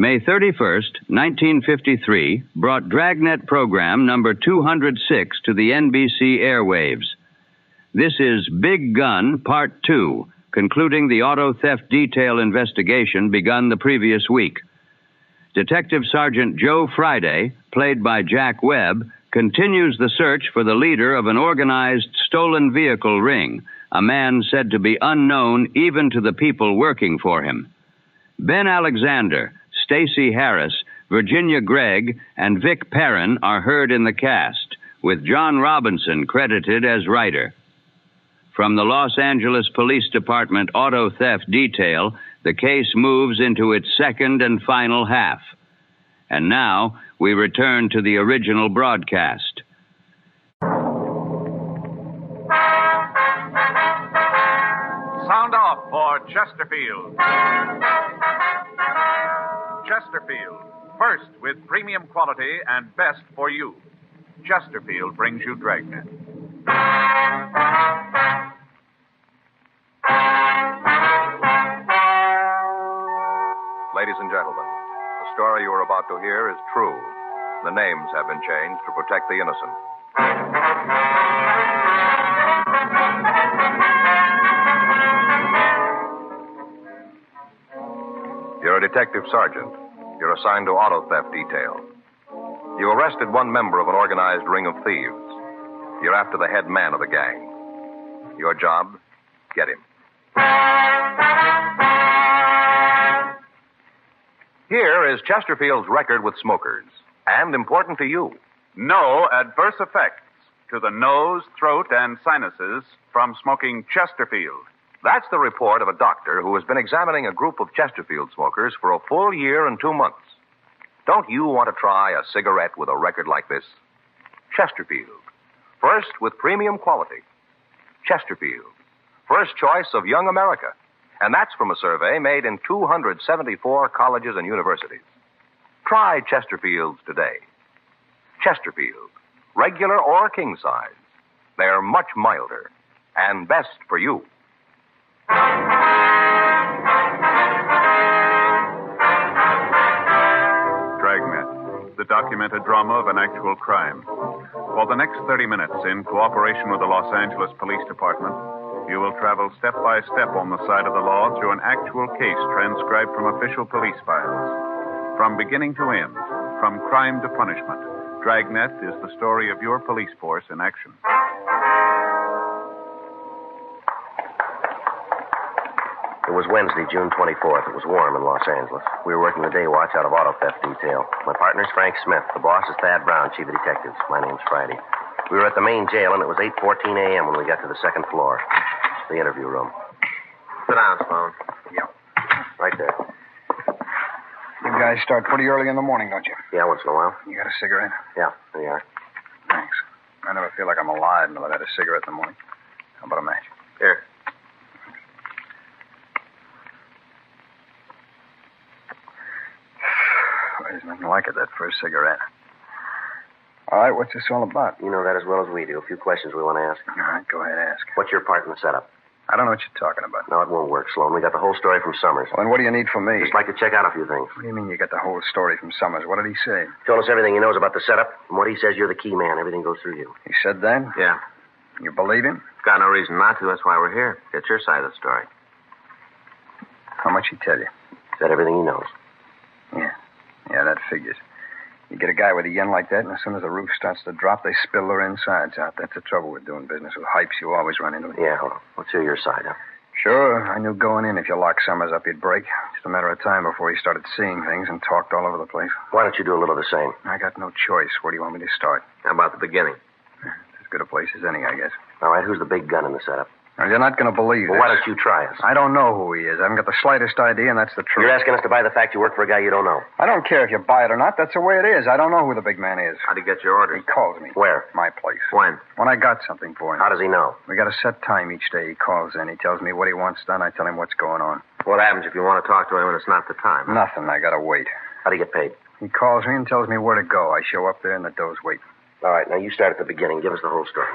May 31st, 1953, brought Dragnet program number 206 to the NBC airwaves. This is Big Gun, Part 2, concluding the auto theft detail investigation begun the previous week. Detective Sergeant Joe Friday, played by Jack Webb, continues the search for the leader of an organized stolen vehicle ring, a man said to be unknown even to the people working for him. Ben Alexander, Stacy Harris, Virginia Gregg, and Vic Perrin are heard in the cast, with John Robinson credited as writer. From the Los Angeles Police Department auto theft detail, the case moves into its second and final half. And now, we return to the original broadcast. Sound off for Chesterfield. Chesterfield, first with premium quality and best for you. Chesterfield brings you Dragnet. Ladies and gentlemen, the story you are about to hear is true. The names have been changed to protect the innocent. You're a detective sergeant. You're assigned to auto theft detail. You arrested one member of an organized ring of thieves. You're after the head man of the gang. Your job, get him. Here is Chesterfield's record with smokers, and important to you. No adverse effects to the nose, throat, and sinuses from smoking Chesterfield. That's the report of a doctor who has been examining a group of Chesterfield smokers for a full year and 2 months. Don't you want to try a cigarette with a record like this? Chesterfield. First with premium quality. Chesterfield. First choice of young America. And that's from a survey made in 274 colleges and universities. Try Chesterfields today. Chesterfield. Regular or king size. They're much milder and best for you. Dragnet, the documented drama of an actual crime. For the next 30 minutes, in cooperation with the Los Angeles Police Department, you will travel step by step on the side of the law through an actual case transcribed from official police files. From beginning to end, from crime to punishment, Dragnet is the story of your police force in action. It was Wednesday, June 24th. It was warm in Los Angeles. We were working the day watch out of auto theft detail. My partner's Frank Smith. The boss is Thad Brown, chief of detectives. My name's Friday. We were at the main jail, and it was 8:14 a.m. when we got to the second floor, the interview room. Sit down, Sloan. Yeah. Right there. You guys start pretty early in the morning, don't you? Yeah, once in a while. You got a cigarette? Yeah, there you are. Thanks. I never feel like I'm alive until I've had a cigarette in the morning. How about a match? Here. There's nothing like it, that first cigarette. All right, what's this all about? You know that as well as we do. A few questions we want to ask. All right, go ahead, ask. What's your part in the setup? I don't know what you're talking about. No, it won't work, Sloan. We got the whole story from Summers. Well, then what do you need from me? Just like to check out a few things. What do you mean you got the whole story from Summers? What did he say? He told us everything he knows about the setup. And what he says, you're the key man. Everything goes through you. He said that? Yeah. You believe him? Got no reason not to. That's why we're here. Get your side of the story. How much he tell you? Said everything he knows. Yeah, that figures. You get a guy with a yen like that, and as soon as the roof starts to drop, they spill their insides out. That's the trouble with doing business with hypes. You always run into it. Yeah, well, let's hear your side, huh? Sure, I knew going in if you locked Summers up, you'd break. Just a matter of time before he started seeing things and talked all over the place. Why don't you do a little of the same? I got no choice. Where do you want me to start? How about the beginning? It's as good a place as any, I guess. All right, who's the big gun in the setup? Now, you're not going to believe Well, this. why don't you try us? I don't know who he is. I haven't got the slightest idea, and that's the truth. You're asking us to buy the fact you work for a guy you don't know. I don't care if you buy it or not. That's the way it is. I don't know who the big man is. How'd he get your orders? He calls me. Where? My place. When? When I got something for him. How does he know? We got a set time each day. He calls in. He tells me what he wants done. I tell him what's going on. What happens if you want to talk to him and it's not the time? Nothing. I got to wait. How'd he get paid? He calls me and tells me where to go. I show up there and the doe's waiting. All right, now you start at the beginning. Give us the whole story.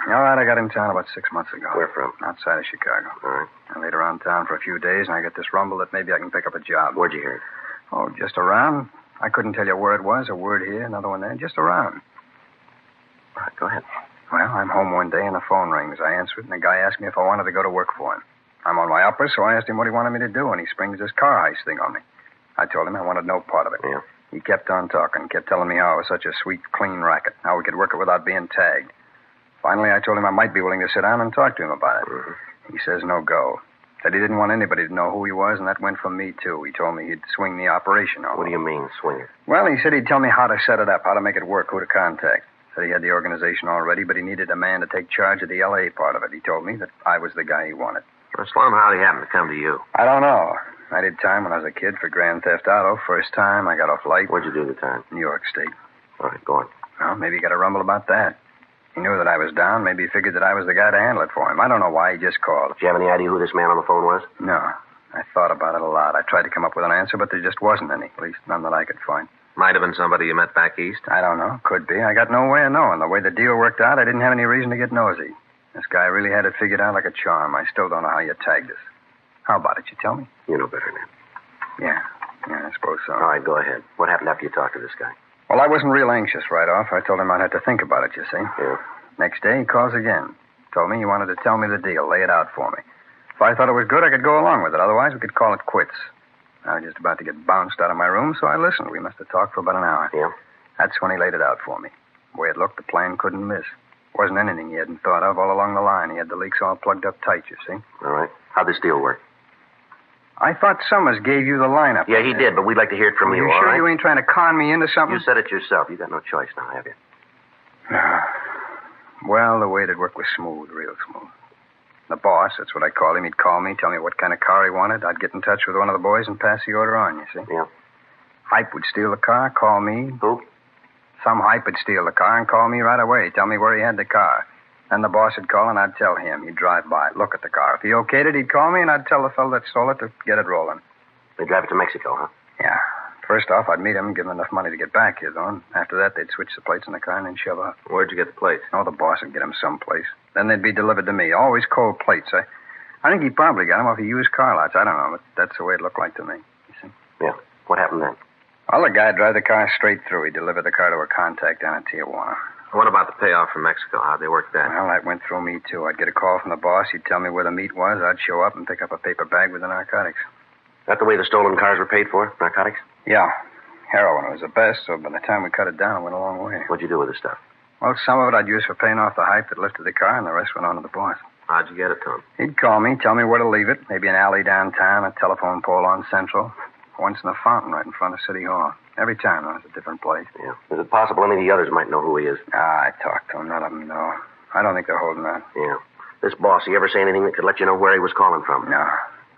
All right, I got in town about 6 months ago. Where from? Outside of Chicago. All right. I laid around town for a few days, and I get this rumble that maybe I can pick up a job. Where'd you hear it? Oh, just around. I couldn't tell you where it was. A word here, another one there. Just around. All right, go ahead. Well, I'm home one day, and the phone rings. I answer it, and the guy asked me if I wanted to go to work for him. I'm on my uppers, so I asked him what he wanted me to do, and he springs this car heist thing on me. I told him I wanted no part of it. Yeah. He kept on talking, kept telling me how it was such a sweet, clean racket, how we could work it without being tagged. Finally, I told him I might be willing to sit down and talk to him about it. Mm-hmm. He says no go. Said he didn't want anybody to know who he was, and that went from me, too. He told me he'd swing the operation on What do me. you mean, swing it? Well, he said he'd tell me how to set it up, how to make it work, who to contact. Said he had the organization already, but he needed a man to take charge of the L.A. part of it. He told me that I was the guy he wanted. Well, Slum, how'd he happen to come to you? I don't know. I did time when I was a kid for Grand Theft Auto. First time, I got off light. Where'd you do the time? New York State. All right, go on. Well, maybe he got a rumble about that. He knew that I was down. Maybe he figured that I was the guy to handle it for him. I don't know why. He just called. Do you have any idea who this man on the phone was? No. I thought about it a lot. I tried to come up with an answer, but there just wasn't any. At least none that I could find. Might have been somebody you met back east. I don't know. Could be. I got no way of knowing. The way the deal worked out, I didn't have any reason to get nosy. This guy really had it figured out like a charm. I still don't know how you tagged us. How about it? You tell me? You know better than that. Yeah, I suppose so. All right, go ahead. What happened after you talked to this guy? Well, I wasn't real anxious right off. I told him I'd have to think about it, you see. Yeah. Next day, he calls again. Told me he wanted to tell me the deal, lay it out for me. If I thought it was good, I could go along with it. Otherwise, we could call it quits. I was just about to get bounced out of my room, so I listened. We must have talked for about an hour. Yeah? That's when he laid it out for me. The way it looked, the plan couldn't miss. Wasn't anything he hadn't thought of all along the line. He had the leaks all plugged up tight, you see. All right. How'd this deal work? I thought Summers gave you the lineup. Yeah, he did, but we'd like to hear it from you, you all sure right? you ain't trying to con me into something? You said it yourself. You got no choice now, have you? Well, the way it worked was smooth, real smooth. The boss, that's what I called him. He'd call me, tell me what kind of car he wanted. I'd get in touch with one of the boys and pass the order on, you see. Yeah. Hype would steal the car, call me. Who? Some hype would steal the car and call me right away, tell me where he had the car. Then the boss would call and I'd tell him. He'd drive by, look at the car. If he okayed it, he'd call me and I'd tell the fellow that stole it to get it rolling. They drive it to Mexico, huh? Yeah. First off, I'd meet him and give him enough money to get back here, though. And after that, they'd switch the plates in the car and then shove off. Where'd you get the plates? Oh, the boss would get them someplace. Then they'd be delivered to me. Always cold plates. I think he probably got them off of used car lots. I don't know, but that's the way it looked like to me. You see? Yeah. What happened then? Well, the guy'd drive the car straight through. He'd deliver the car to a contact down in Tijuana. What about the payoff from Mexico? How'd they work that? Well, that went through me, too. I'd get a call from the boss. He'd tell me where the meat was. I'd show up and pick up a paper bag with the narcotics. That the way the stolen cars were paid for? Narcotics? Yeah. Heroin was the best, so by the time we cut it down, it went a long way. What'd you do with the stuff? Well, some of it I'd use for paying off the hype that lifted the car, and the rest went on to the boss. How'd you get it to him? He'd call me, tell me where to leave it. Maybe an alley downtown, a telephone pole on Central. Once in a fountain right in front of City Hall. Every time, though, it's a different place. Yeah. Is it possible any of the others might know who he is? I talked to him. None of them know. I don't think they're holding out. Yeah. This boss, he ever say anything that could let you know where he was calling from? No.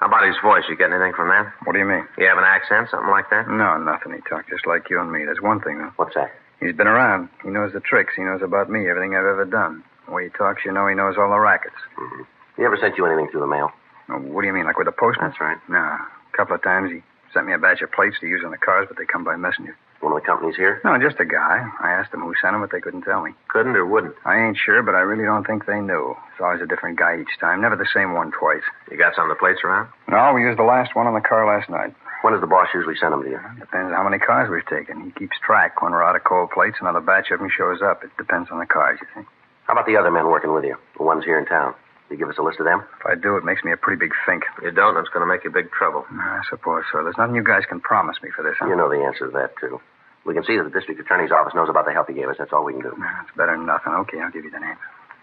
How about his voice? You get anything from that? What do you mean? You have an accent, something like that? No, nothing. He talked just like you and me. There's one thing, though. What's that? He's been around. He knows the tricks. He knows about me, everything I've ever done. The way he talks, you know he knows all the rackets. Mm-hmm. He ever sent you anything through the mail? Oh, what do you mean, like with the postman? That's right. No. A couple of times he sent me a batch of plates to use on the cars, but they come by messenger. One of the companies here? No, just a guy. I asked them who sent them, but they couldn't tell me. Couldn't or wouldn't? I ain't sure, but I really don't think they knew. It's always a different guy each time. Never the same one twice. You got some of the plates around? No, we used the last one on the car last night. When does the boss usually send them to you? Depends on how many cars we've taken. He keeps track. When we're out of cold plates, another batch of them shows up. It depends on the cars, you see. How about the other men working with you? The ones here in town? You give us a list of them? If I do, it makes me a pretty big fink. You don't, it's going to make you big trouble. I suppose so. There's nothing you guys can promise me for this, huh? You know the answer to that, too. We can see that the district attorney's office knows about the help you gave us. That's all we can do. It's better than nothing. Okay, I'll give you the name.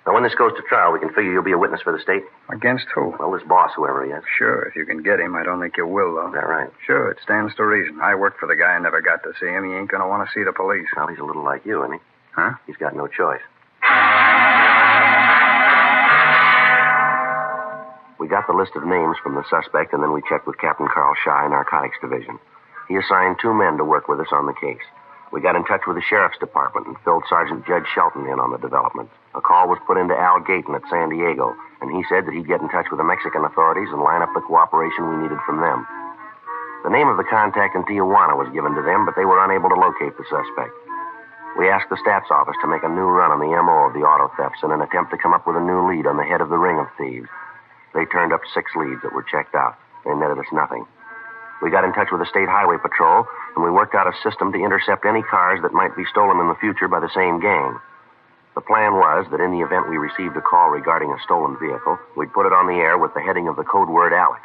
Now, when this goes to trial, we can figure you'll be a witness for the state? Against who? Well, this boss, whoever he is. Sure, if you can get him. I don't think you will, though. Is that right? Sure, it stands to reason. I worked for the guy and never got to see him. He ain't going to want to see the police. Well, he's a little like you, isn't he? Huh? He's got no choice. We got the list of names from the suspect, and then we checked with Captain Carl Shy, Narcotics Division. He assigned 2 men to work with us on the case. We got in touch with the Sheriff's Department and filled Sergeant Judge Shelton in on the developments. A call was put into Al Gayton at San Diego, and he said that he'd get in touch with the Mexican authorities and line up the cooperation we needed from them. The name of the contact in Tijuana was given to them, but they were unable to locate the suspect. We asked the stats office to make a new run on the MO of the auto thefts in an attempt to come up with a new lead on the head of the ring of thieves. They turned up 6 leads that were checked out. They netted us nothing. We got in touch with the State Highway Patrol, and we worked out a system to intercept any cars that might be stolen in the future by the same gang. The plan was that in the event we received a call regarding a stolen vehicle, we'd put it on the air with the heading of the code word Alex.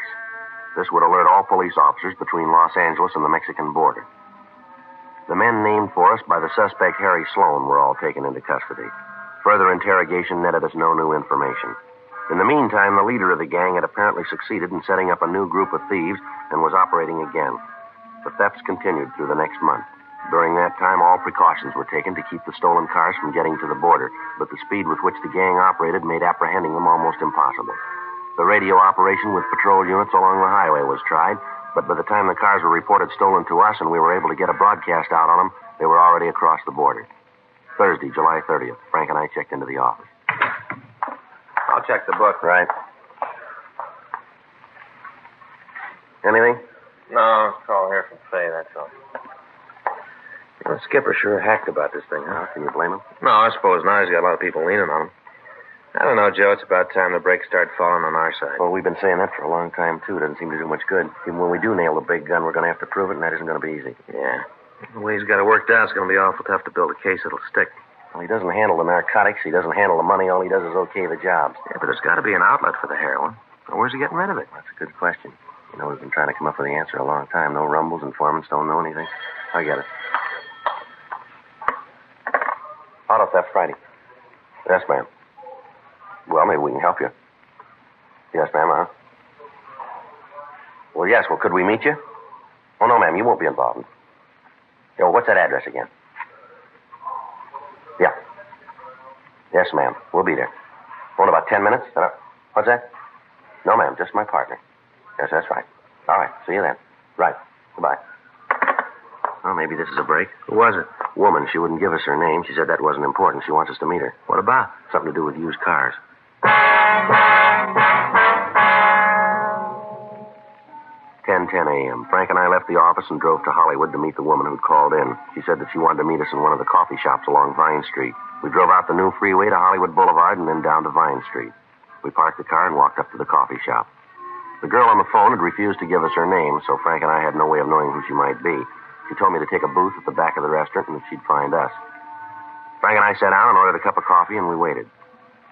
This would alert all police officers between Los Angeles and the Mexican border. The men named for us by the suspect Harry Sloan were all taken into custody. Further interrogation netted us no new information. In the meantime, the leader of the gang had apparently succeeded in setting up a new group of thieves and was operating again. The thefts continued through the next month. During that time, all precautions were taken to keep the stolen cars from getting to the border, but the speed with which the gang operated made apprehending them almost impossible. The radio operation with patrol units along the highway was tried, but by the time the cars were reported stolen to us and we were able to get a broadcast out on them, they were already across the border. Thursday, July 30th, Frank and I checked into the office. I'll check the book. Right. Anything? No, call here from Faye, that's all. Well, Skipper sure hacked about this thing, huh? Can you blame him? No, I suppose not. He's got a lot of people leaning on him. I don't know, Joe. It's about time the brakes start falling on our side. Well, we've been saying that for a long time, too. It doesn't seem to do much good. Even when we do nail the big gun, we're going to have to prove it, and that isn't going to be easy. Yeah. The way he's got it worked out, it's going to be awful tough to build a case that'll stick. Well, he doesn't handle the narcotics. He doesn't handle the money. All he does is okay the jobs. Yeah, but there's got to be an outlet for the heroin. Well, where's he getting rid of it? That's a good question. You know, we've been trying to come up with the answer a long time. No rumbles, informants don't know anything. I get it. Auto theft Friday. Yes, ma'am. Well, maybe we can help you. Yes, ma'am, huh? Well, yes. Well, could we meet you? Oh, no, ma'am. You won't be involved. Yeah, well, what's that address again? Yeah. Yes, ma'am. We'll be there. Oh, in about 10 minutes? What's that? No, ma'am. Just my partner. Yes, that's right. All right. See you then. Right. Goodbye. Well, maybe this is a break. Who was it? Woman. She wouldn't give us her name. She said that wasn't important. She wants us to meet her. What about? Something to do with used cars. 10:10 a.m. Frank and I left the office and drove to Hollywood to meet the woman who'd called in. She said that she wanted to meet us in one of the coffee shops along Vine Street. We drove out the new freeway to Hollywood Boulevard and then down to Vine Street. We parked the car and walked up to the coffee shop. The girl on the phone had refused to give us her name, so Frank and I had no way of knowing who she might be. She told me to take a booth at the back of the restaurant and that she'd find us. Frank and I sat down and ordered a cup of coffee, and we waited.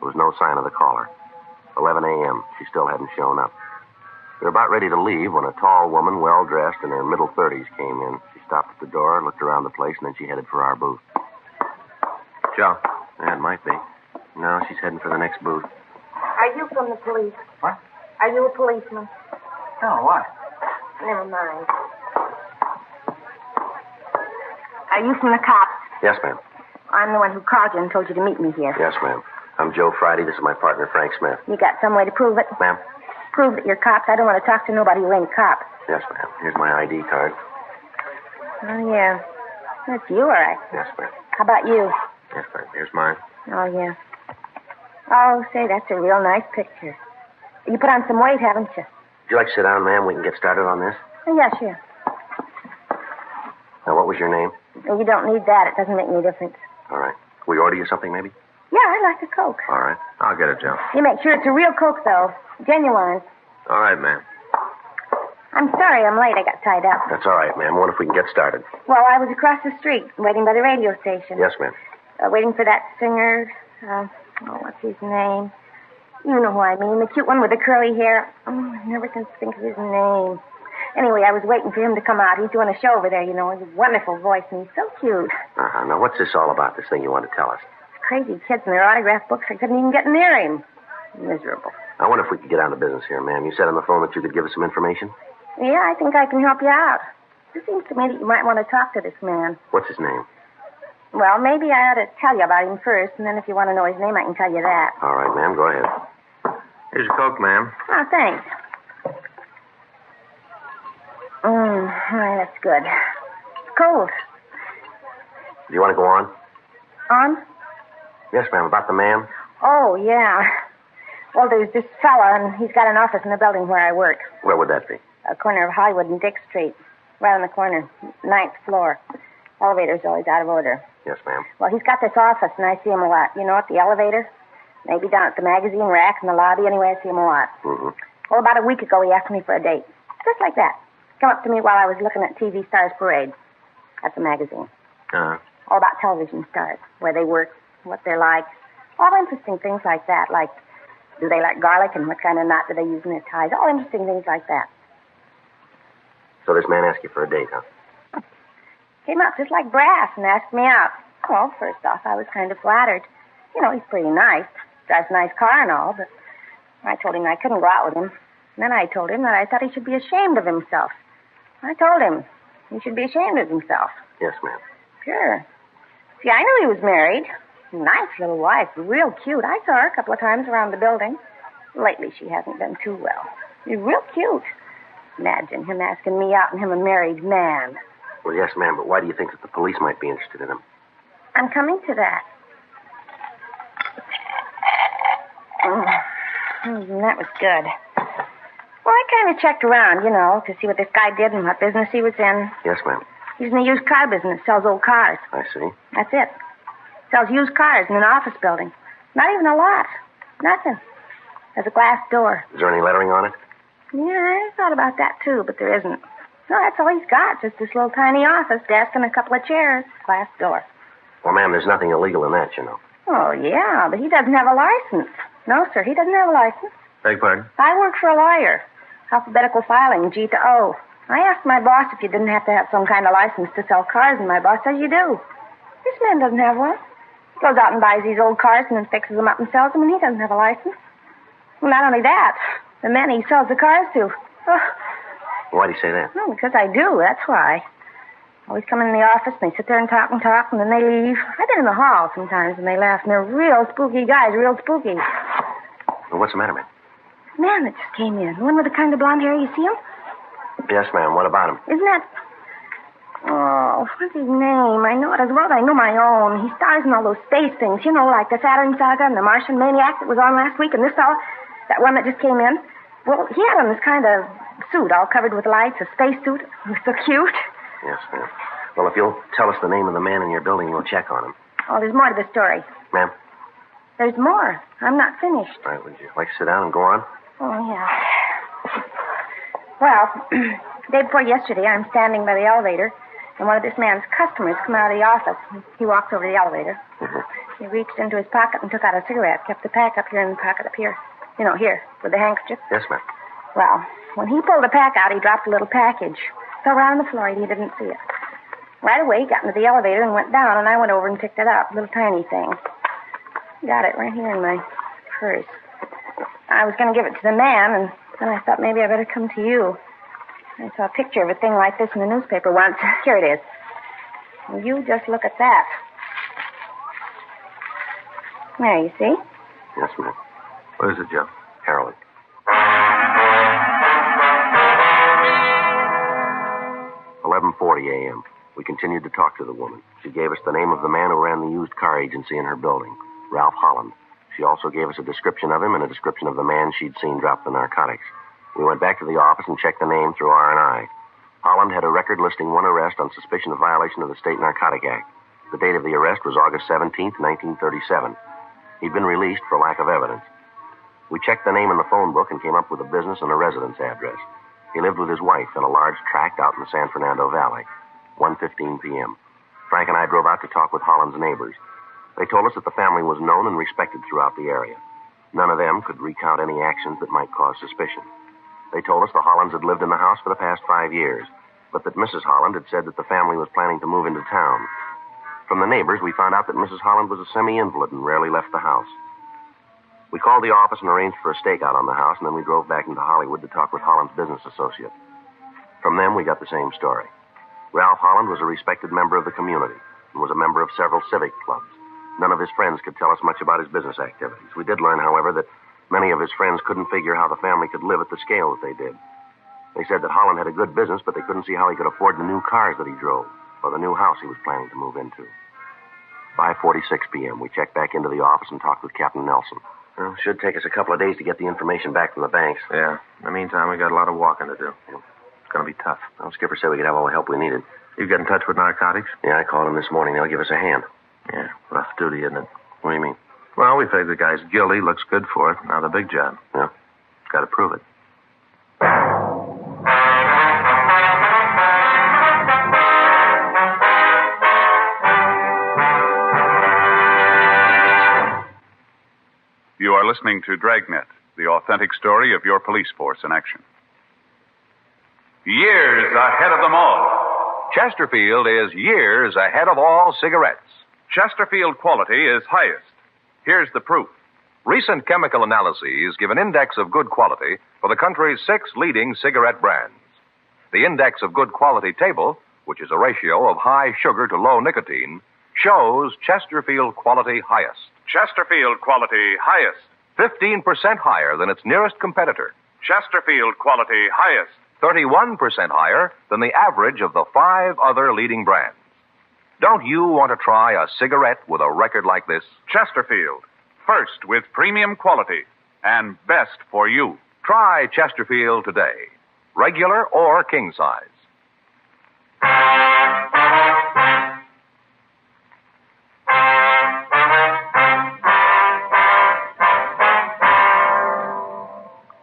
There was no sign of the caller. 11 a.m. She still hadn't shown up. We were about ready to leave when a tall woman, well-dressed, in her middle 30s, came in. She stopped at the door, looked around the place, and then she headed for our booth. Joe. Yeah, it might be. No, she's heading for the next booth. Are you from the police? What? Are you a policeman? No, what? Never mind. Are you from the cops? Yes, ma'am. I'm the one who called you and told you to meet me here. Yes, ma'am. I'm Joe Friday. This is my partner, Frank Smith. You got some way to prove it? Ma'am? Prove that you're cops. I don't want to talk to nobody who ain't cops. Yes, ma'am. Here's my ID card. Oh, yeah. That's you, all right. Yes, ma'am. How about you? Yes, ma'am. Here's mine. Oh, yeah. Oh, say, that's a real nice picture. You put on some weight, haven't you? Would you like to sit down, ma'am? We can get started on this. Oh, yeah, sure. Now, what was your name? Well, you don't need that. It doesn't make any difference. All right. Can we order you something, maybe? Yeah, I'd like a Coke. All right. I'll get it, Joe. You make sure it's a real Coke, though. Genuine. All right, ma'am. I'm sorry I'm late. I got tied up. That's all right, ma'am. What if we can get started? Well, I was across the street, waiting by the radio station. Yes, ma'am. Waiting for that singer. What's his name? You know who I mean. The cute one with the curly hair. Oh, I never can think of his name. Anyway, I was waiting for him to come out. He's doing a show over there, you know. He has a wonderful voice, and he's so cute. Uh-huh. Now, what's this all about, this thing you want to tell us? Crazy kids and their autograph books. I couldn't even get near him. Miserable. I wonder if we could get down to business here, ma'am. You said on the phone that you could give us some information? Yeah, I think I can help you out. It seems to me that you might want to talk to this man. What's his name? Well, maybe I ought to tell you about him first, and then if you want to know his name, I can tell you that. All right, ma'am. Go ahead. Here's your Coke, ma'am. Oh, thanks. All right, that's good. It's cold. Do you want to go on? On? Yes, ma'am. About the man? Oh, yeah. Well, there's this fella, and he's got an office in the building where I work. Where would that be? A corner of Hollywood and Dick Street. Right on the corner. 9th floor. Elevator's always out of order. Yes, ma'am. Well, he's got this office, and I see him a lot. You know, at the elevator? Maybe down at the magazine rack in the lobby. Anyway, I see him a lot. Mm-hmm. Well, about a week ago, he asked me for a date. Just like that. Come up to me while I was looking at TV Stars Parade. That's a magazine. Uh-huh. All about television stars, where they work, what they're like. All interesting things like that, like do they like garlic and what kind of knot do they use in their ties. All interesting things like that. So this man asked you for a date, huh? Came up just like brass and asked me out. Well, first off, I was kind of flattered. You know, he's pretty nice. Drives a nice car and all, but I told him I couldn't go out with him. And then I told him that I thought he should be ashamed of himself. I told him he should be ashamed of himself. Yes, ma'am. Sure. See, I knew he was married. Nice little wife, real cute. I saw her a couple of times around the building. Lately, she hasn't done too well. She's real cute. Imagine him asking me out and him a married man. Well, yes, ma'am, but why do you think that the police might be interested in him? I'm coming to that. That was good. Well, I kind of checked around, you know, to see what this guy did and what business he was in. Yes, ma'am. He's in the used car business, sells old cars. I see. That's it. Sells used cars in an office building. Not even a lot. Nothing. There's a glass door. Is there any lettering on it? Yeah, I thought about that, too, but there isn't. No, that's all he's got. Just this little tiny office, desk, and a couple of chairs. Glass door. Well, ma'am, there's nothing illegal in that, you know. Oh, yeah, but he doesn't have a license. No, sir, he doesn't have a license. Beg pardon? I work for a lawyer. Alphabetical filing, G to O. I asked my boss if you didn't have to have some kind of license to sell cars, and my boss says you do. This man doesn't have one. He goes out and buys these old cars and then fixes them up and sells them, and he doesn't have a license. Well, not only that, the men he sells the cars to. Oh. Why do you say that? No, because I do, that's why. Always come in the office, and they sit there and talk, and then they leave. I've been in the hall sometimes, and they laugh, and they're real spooky guys, real spooky. Well, what's the matter, ma'am? Man that just came in. The one with the kind of blonde hair, you see him? Yes, ma'am. What about him? Isn't that... Oh, what's his name? I know it as well as I know my own. He stars in all those space things, you know, like the Saturn Saga and the Martian Maniac that was on last week, and this fella, that one that just came in. Well, he had on this kind of suit, all covered with lights, a space suit. He was so cute. Yes, ma'am. Well, if you'll tell us the name of the man in your building, we'll check on him. Oh, there's more to the story. Ma'am? There's more. I'm not finished. All right, would you like to sit down and go on? Oh, yeah. Well, day before yesterday, I'm standing by the elevator, and one of this man's customers come out of the office. He walked over to the elevator. Mm-hmm. He reached into his pocket and took out a cigarette, kept the pack up here in the pocket up here. You know, here, with the handkerchief. Yes, ma'am. Well, when he pulled the pack out, he dropped a little package. Fell right on the floor, and he didn't see it. Right away, he got into the elevator and went down, and I went over and picked it up. A little tiny thing. Got it right here in my purse. I was going to give it to the man, and then I thought maybe I better come to you. I saw a picture of a thing like this in the newspaper once. Here it is. Well, you just look at that. There, you see? Yes, ma'am. What is it, Joe? Heroin. $11:40 a.m. We continued to talk to the woman. She gave us the name of the man who ran the used car agency in her building, Ralph Holland. She also gave us a description of him and a description of the man she'd seen drop the narcotics. We went back to the office and checked the name through R&I. Holland had a record listing one arrest on suspicion of violation of the State Narcotic Act. The date of the arrest was August 17th, 1937. He'd been released for lack of evidence. We checked the name in the phone book and came up with a business and a residence address. He lived with his wife in a large tract out in the San Fernando Valley. 1:15 p.m. Frank and I drove out to talk with Holland's neighbors. They told us that the family was known and respected throughout the area. None of them could recount any actions that might cause suspicion. They told us the Hollands had lived in the house for the past 5 years, but that Mrs. Holland had said that the family was planning to move into town. From the neighbors, we found out that Mrs. Holland was a semi-invalid and rarely left the house. We called the office and arranged for a stakeout on the house, and then we drove back into Hollywood to talk with Holland's business associate. From them, we got the same story. Ralph Holland was a respected member of the community and was a member of several civic clubs. None of his friends could tell us much about his business activities. We did learn, however, that many of his friends couldn't figure how the family could live at the scale that they did. They said that Holland had a good business, but they couldn't see how he could afford the new cars that he drove or the new house he was planning to move into. 5:46 p.m., we checked back into the office and talked with Captain Nelson. Well, it should take us a couple of days to get the information back from the banks. Yeah. In the meantime, we got a lot of walking to do. It's going to be tough. Well, Skipper said we could have all the help we needed. You get in touch with narcotics? Yeah, I called them this morning. They'll give us a hand. Yeah, rough duty, isn't it? What do you mean? Well, we figure the guy's guilty, looks good for it. Now the big job. Yeah? Got to prove it. You are listening to Dragnet, the authentic story of your police force in action. Years ahead of them all. Chesterfield is years ahead of all cigarettes. Chesterfield quality is highest. Here's the proof. Recent chemical analyses give an index of good quality for the country's 6 leading cigarette brands. The index of good quality table, which is a ratio of high sugar to low nicotine, shows Chesterfield quality highest. Chesterfield quality highest. 15% higher than its nearest competitor. Chesterfield quality highest. 31% higher than the average of the 5 other leading brands. Don't you want to try a cigarette with a record like this? Chesterfield. First with premium quality and best for you. Try Chesterfield today. Regular or king size.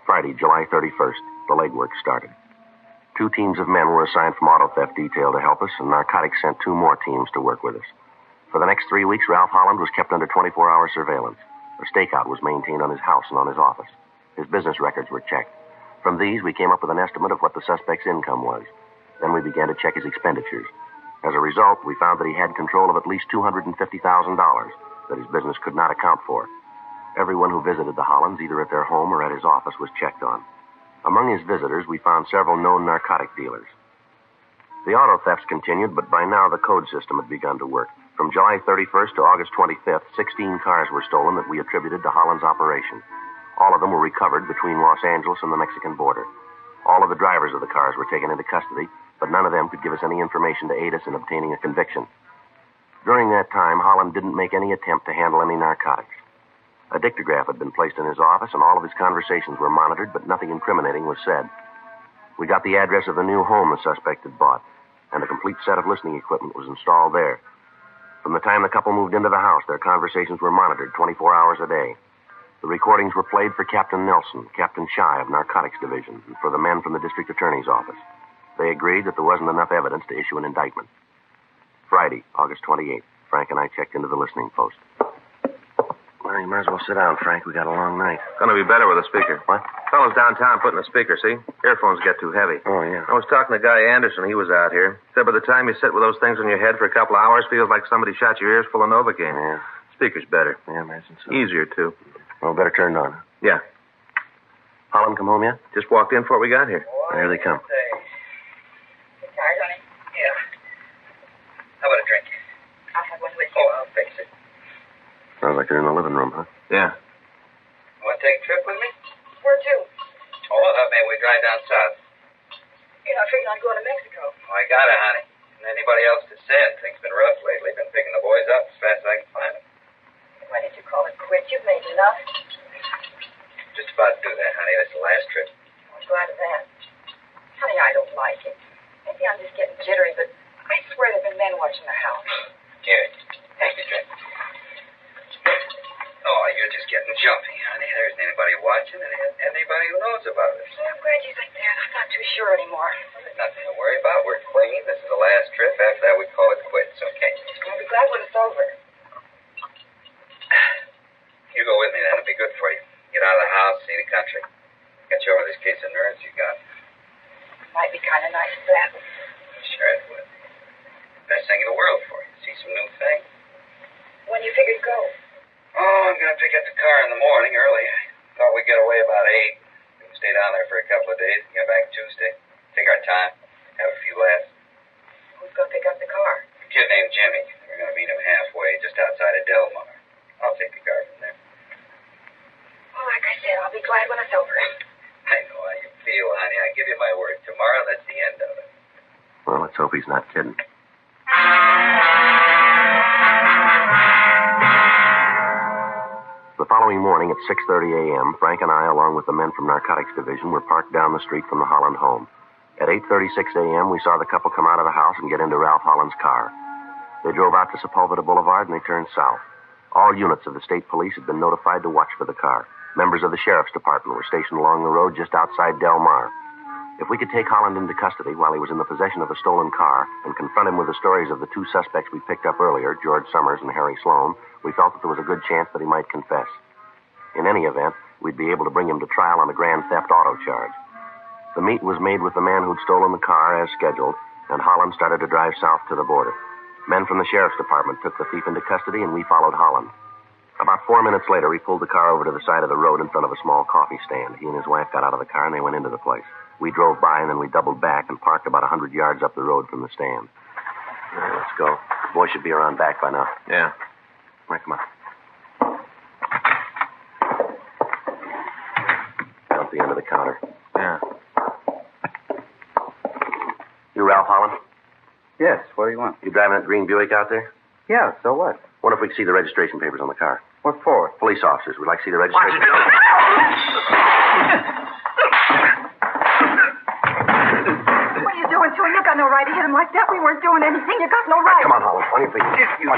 Friday, July 31st, the legwork started. 2 teams of men were assigned from auto theft detail to help us, and narcotics sent 2 more teams to work with us. For the next 3 weeks, Ralph Holland was kept under 24-hour surveillance. A stakeout was maintained on his house and on his office. His business records were checked. From these, we came up with an estimate of what the suspect's income was. Then we began to check his expenditures. As a result, we found that he had control of at least $250,000 that his business could not account for. Everyone who visited the Hollands, either at their home or at his office, was checked on. Among his visitors, we found several known narcotic dealers. The auto thefts continued, but by now the code system had begun to work. From July 31st to August 25th, 16 cars were stolen that we attributed to Holland's operation. All of them were recovered between Los Angeles and the Mexican border. All of the drivers of the cars were taken into custody, but none of them could give us any information to aid us in obtaining a conviction. During that time, Holland didn't make any attempt to handle any narcotics. A dictograph had been placed in his office, and all of his conversations were monitored, but nothing incriminating was said. We got the address of the new home the suspect had bought, and a complete set of listening equipment was installed there. From the time the couple moved into the house, their conversations were monitored 24 hours a day. The recordings were played for Captain Nelson, Captain Shy of Narcotics Division, and for the men from the district attorney's office. They agreed that there wasn't enough evidence to issue an indictment. Friday, August 28th, Frank and I checked into the listening post. Well, you might as well sit down, Frank. We got a long night. Gonna be better with a speaker. What? Fellas downtown putting a speaker, see? Earphones get too heavy. Oh, yeah. I was talking to Guy Anderson. He was out here. Said by the time you sit with those things on your head for a couple of hours, feels like somebody shot your ears full of Novocaine. Yeah. Speaker's better. Yeah, I imagine so. Easier, too. Well, better turned on. Yeah. Holland come home yet? Just walked in before we got here. There they come. Tired, honey? Yeah. How about a drink? I'll have one with you. Oh, I'll fix it. Sounds like they're in the living room, huh? Yeah. Want to take a trip with me? Where to? Oh, I thought maybe we'd drive down south. You're not figuring on going to Mexico? Oh, I gotta, honey. And anybody else to send. Things been rough lately. Been picking the boys up as fast as I can find them. Why did you call it quits? You've made enough. Just about to do that, honey. That's the last trip. I'm glad of that. Honey, I don't like it. Maybe I'm just getting jittery, but I swear there have been men watching the house. Here. Take the drink. Oh, you're just getting jumpy, honey. There isn't anybody watching and anybody who knows about it. I'm glad you think that. I'm not too sure anymore. There's nothing to worry about. We're clean. This is the last trip. After that, we call it quits, okay? I'll be glad when it's over. You go with me, that'll be good for you. Get out of the house, see the country. Get you over this case of nerves you got. Might be kind of nice of that. Sure it would. Best thing in the world for you. See some new things. When you figure to go? Oh, I'm going to pick up the car in the morning early. I thought we'd get away about 8. We can stay down there for a couple of days and get back Tuesday. Take our time. Have a few laughs. Who's going to pick up the car? A kid named Jimmy. We're going to meet him halfway, just outside of Del Mar. I'll take the car from there. Well, like I said, I'll be glad when it's over. I know how you feel, honey. I give you my word. Tomorrow, that's the end of it. Well, let's hope he's not kidding. The following morning at 6:30 a.m., Frank and I, along with the men from Narcotics Division, were parked down the street from the Holland home. At 8:36 a.m., we saw the couple come out of the house and get into Ralph Holland's car. They drove out to Sepulveda Boulevard and they turned south. All units of the state police had been notified to watch for the car. Members of the sheriff's department were stationed along the road just outside Del Mar. If we could take Holland into custody while he was in the possession of a stolen car and confront him with the stories of the two suspects we picked up earlier, George Summers and Harry Sloan, we felt that there was a good chance that he might confess. In any event, we'd be able to bring him to trial on a grand theft auto charge. The meet was made with the man who'd stolen the car as scheduled, and Holland started to drive south to the border. Men from the sheriff's department took the thief into custody, and we followed Holland. About 4 minutes later, he pulled the car over to the side of the road in front of a small coffee stand. He and his wife got out of the car, and they went into the place. We drove by, and then we doubled back and parked about 100 yards up the road from the stand. All right, let's go. The boy should be around back by now. Yeah. All right, come on. Down at the end of the counter. Yeah. You Ralph Holland? Yes, what do you want? You driving that green Buick out there? Yeah, so what? Wonder if we could see the registration papers on the car. What for? Police officers. We'd like to see the registration. What are you doing to him? You got no right to hit him like that. We weren't doing anything. You got no right. Come on, Holland. On your feet. You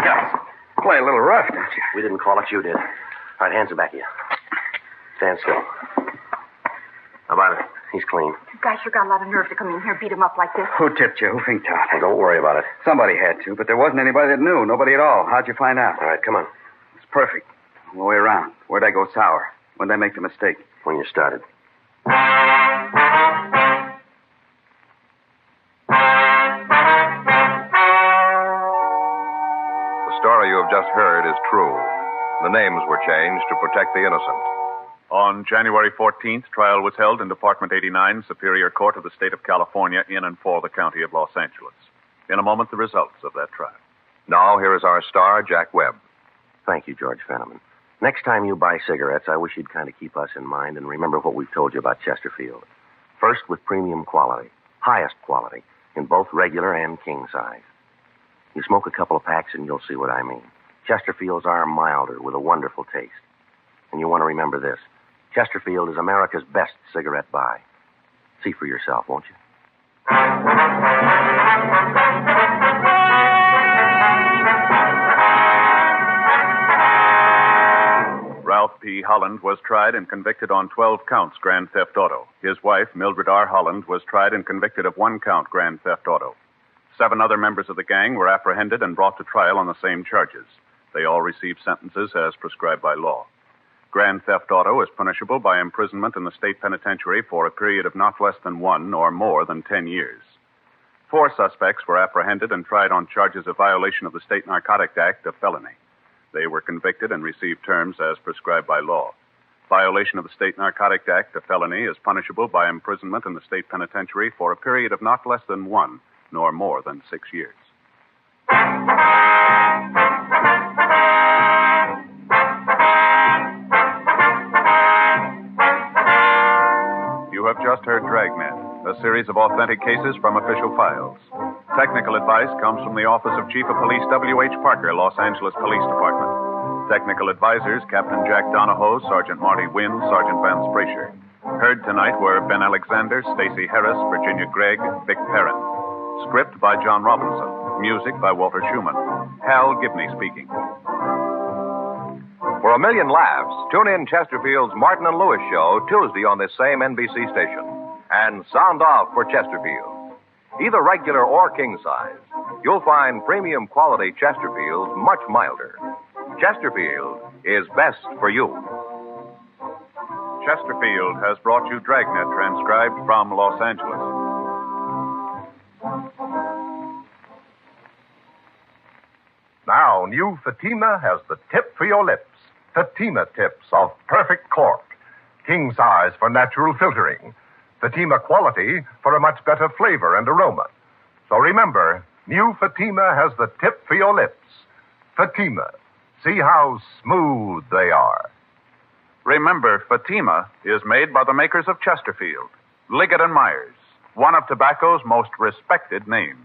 play a little rough, don't you? We didn't call it, you did. All right, hands are back of you. Stand still. How about it? He's clean. You guys sure got a lot of nerve to come in here and beat him up like this. Who tipped you? Who finked out? Well, don't worry about it. Somebody had to, but there wasn't anybody that knew. Nobody at all. How'd you find out? All right, come on. It's perfect. All the way around. Where'd I go sour? When'd I make the mistake? When you started. The story you have just heard is true. The names were changed to protect the innocent. On January 14th, trial was held in Department 89, Superior Court of the State of California, in and for the County of Los Angeles. In a moment, the results of that trial. Now, here is our star, Jack Webb. Thank you, George Fenneman. Next time you buy cigarettes, I wish you'd kind of keep us in mind and remember what we've told you about Chesterfield. First, with premium quality, highest quality, in both regular and king size. You smoke a couple of packs and you'll see what I mean. Chesterfields are milder with a wonderful taste. And you want to remember this. Chesterfield is America's best cigarette buy. See for yourself, won't you? Ralph P. Holland was tried and convicted on 12 counts grand theft auto. His wife, Mildred R. Holland, was tried and convicted of 1 count grand theft auto. 7 other members of the gang were apprehended and brought to trial on the same charges. They all received sentences as prescribed by law. Grand theft auto is punishable by imprisonment in the state penitentiary for a period of not less than 1 or more than 10 years. 4 suspects were apprehended and tried on charges of violation of the State Narcotic Act, a felony. They were convicted and received terms as prescribed by law. Violation of the State Narcotic Act, a felony, is punishable by imprisonment in the state penitentiary for a period of not less than 1 nor more than 6 years. You have just heard Dragnet, a series of authentic cases from official files. Technical advice comes from the Office of Chief of Police W.H. Parker, Los Angeles Police Department. Technical advisors, Captain Jack Donahoe, Sergeant Marty Wynn, Sergeant Vance Brasher. Heard tonight were Ben Alexander, Stacy Harris, Virginia Gregg, Vic Perrin. Script by John Robinson. Music by Walter Schumann. Hal Gibney speaking. For a million laughs, tune in Chesterfield's Martin and Lewis show Tuesday on this same NBC station. And sound off for Chesterfield. Either regular or king size, you'll find premium quality Chesterfields much milder. Chesterfield is best for you. Chesterfield has brought you Dragnet, transcribed from Los Angeles. Now, new Fatima has the tip for your lips. Fatima tips of perfect cork. King size for natural filtering. Fatima quality for a much better flavor and aroma. So remember, new Fatima has the tip for your lips. Fatima. See how smooth they are. Remember, Fatima is made by the makers of Chesterfield, Liggett and Myers, one of tobacco's most respected names.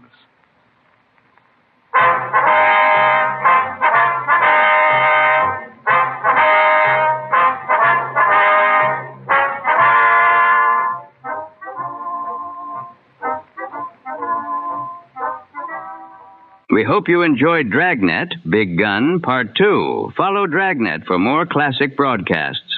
We hope you enjoyed Dragnet, Big Gun, Part 2. Follow Dragnet for more classic broadcasts.